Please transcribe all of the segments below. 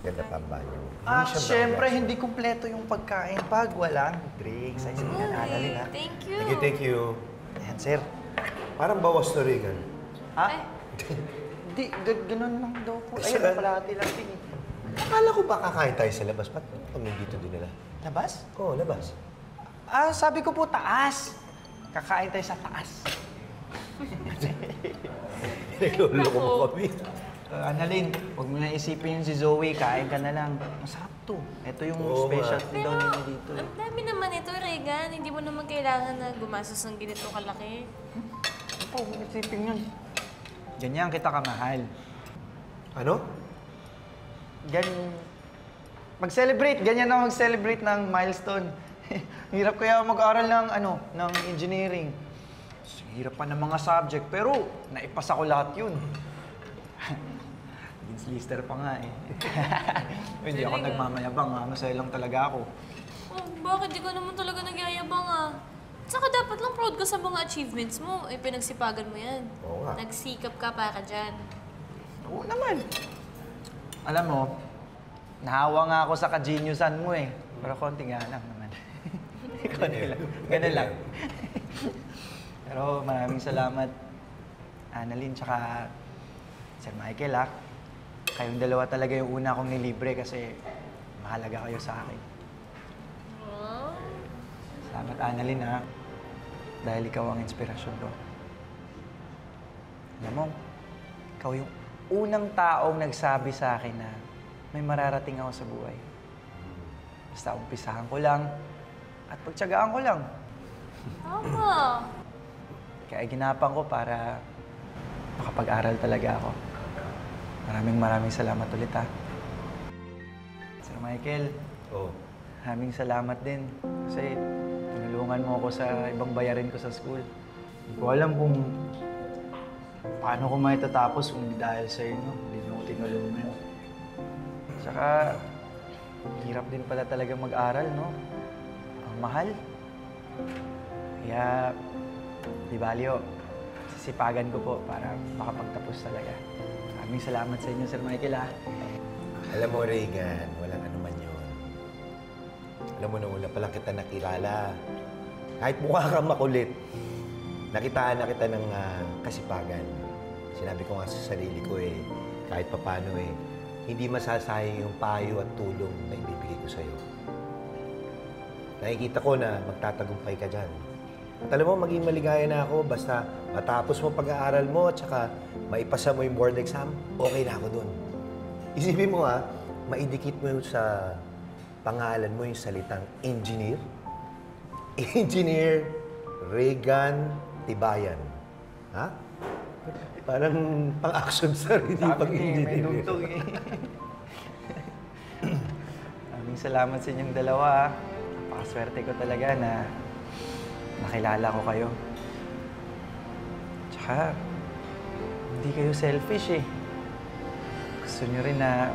Ganda pa ang banyo. At syempre, hindi kumpleto yung pagkain pag walang drinks. Ay, sige na, Annalyn, ha? Thank you. Thank you, thank you. Ayan, sir. Parang bawas na Regan. Ha? Ay. Di, ganun lang daw po. Ay, Ayun, sir. kalahati lang din. Akala ko ba kakain tayo sa labas? Ba't kami dito din nila? Labas? Oo, labas. Sabi ko po taas. Kakain tayo sa taas. Nagluloko mo kami. Annalyn, huwag mo na isipin yung si Zoe. Kain ka na lang. Masarap to. Ito yung Oo, specialty Pero, daw nila dito. ang dami naman ito, Regan. Hindi mo naman kailangan na gumastos ng ganito kalaki. Ano po, huwag isipin yun. Ganyan kita kamahal. Ano? Mag-celebrate. Ganyan na mag-celebrate ng milestone. Hirap kaya mag-aral ng engineering. Hirap pa ng mga subject, pero naipasa ko lahat yun. Dean's Lister pa nga eh. Hindi ako nagmamayabang, masaya lang talaga ako. Oh, bakit di ka naman talaga nagyayabang Saka dapat lang proud ka sa mga achievements mo. Pinagsipagan mo yan. Oo nga. Nagsikap ka para dyan. Oo naman. Alam mo, nahawa nga ako sa ka-geniusan mo eh. Pero konti nga lang naman. Konti lang. Ganun lang. Pero maraming salamat, Annalyn, tsaka Sir Michael, Kayong dalawa talaga yung una kong nilibre kasi mahalaga kayo sa akin. Oh. Salamat, Annalyn, dahil ikaw ang inspirasyon ko. Alam mo, ikaw yung unang taong nagsabi sa akin na may mararating ako sa buhay. Basta umpisahan ko lang at pagtiyagaan ko lang. Tama. Kaya ginapang ko para makapag-aral talaga ako. Maraming salamat ulit, Sir Michael, maraming salamat din kasi tinulungan mo ako sa ibang bayarin ko sa school. Hindi ko alam kung paano ko maitatapos kung hindi dahil sa inyo. Hindi mo ako tinulungan. Tsaka, hirap din pala talaga mag-aral, no? Ang mahal. Kaya, di balyo, sisipagan ko po para makapagtapos talaga. Maraming salamat sa inyo, Sir Michael, Alam mo, Regan, walang anuman yun. Alam mo, nung una pa lang kita nakilala. Kahit mukha kang makulit, nakitaan na kita ng kasipagan. Sinabi ko nga sa sarili ko kahit papano hindi masasayang yung payo at tulong na ibibigay ko sa'yo. Nakikita ko na magtatagumpay ka dyan. At alam mo, maging maligaya na ako basta matapos mo pag-aaral mo at saka maipasa mo yung board exam, okay na ako dun. Isipin mo maidikit mo yung sa pangalan mo yung salitang engineer. Engineer Regan Tibayan. Parang pang-action star, hindi pang-engineer. May dugtong Maraming salamat sa inyong dalawa, Napakaswerte ko talaga na nakilala ko kayo. Tsaka, hindi kayo selfish Gusto nyo rin na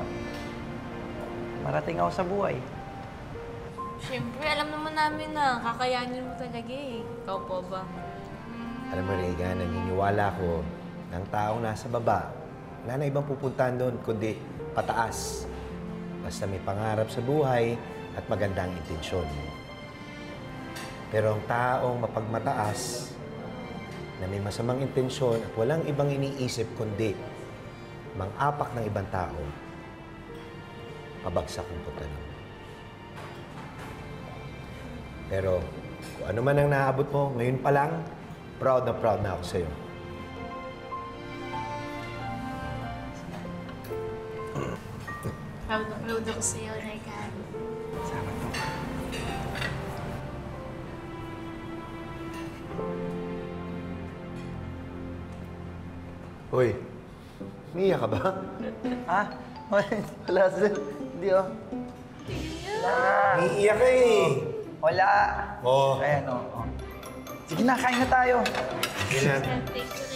marating ako sa buhay. Siyempre, alam naman namin na kakayanin mo talaga Ikaw po ba? Alam mo, Regan, naniniwala ko ng taong nasa baba, wala na ibang pupuntahan doon, kundi pataas. Basta may pangarap sa buhay at magandang intensyon. Pero ang taong mapagmataas, na may masamang intensyon at walang ibang iniisip kundi mang-apak ng ibang tao, pabagsak ang putanin. Pero kung ano man ang naabot mo, ngayon pa lang, proud na ako sa'yo. Proud ako sa'yo, Regan. Salamat po. Hoy, umiiyak ka ba? Wala, sir. Hindi, Umiiyak ka Wala. Oo. Ayan, Sige na, kain na tayo. Sige na. Thank you.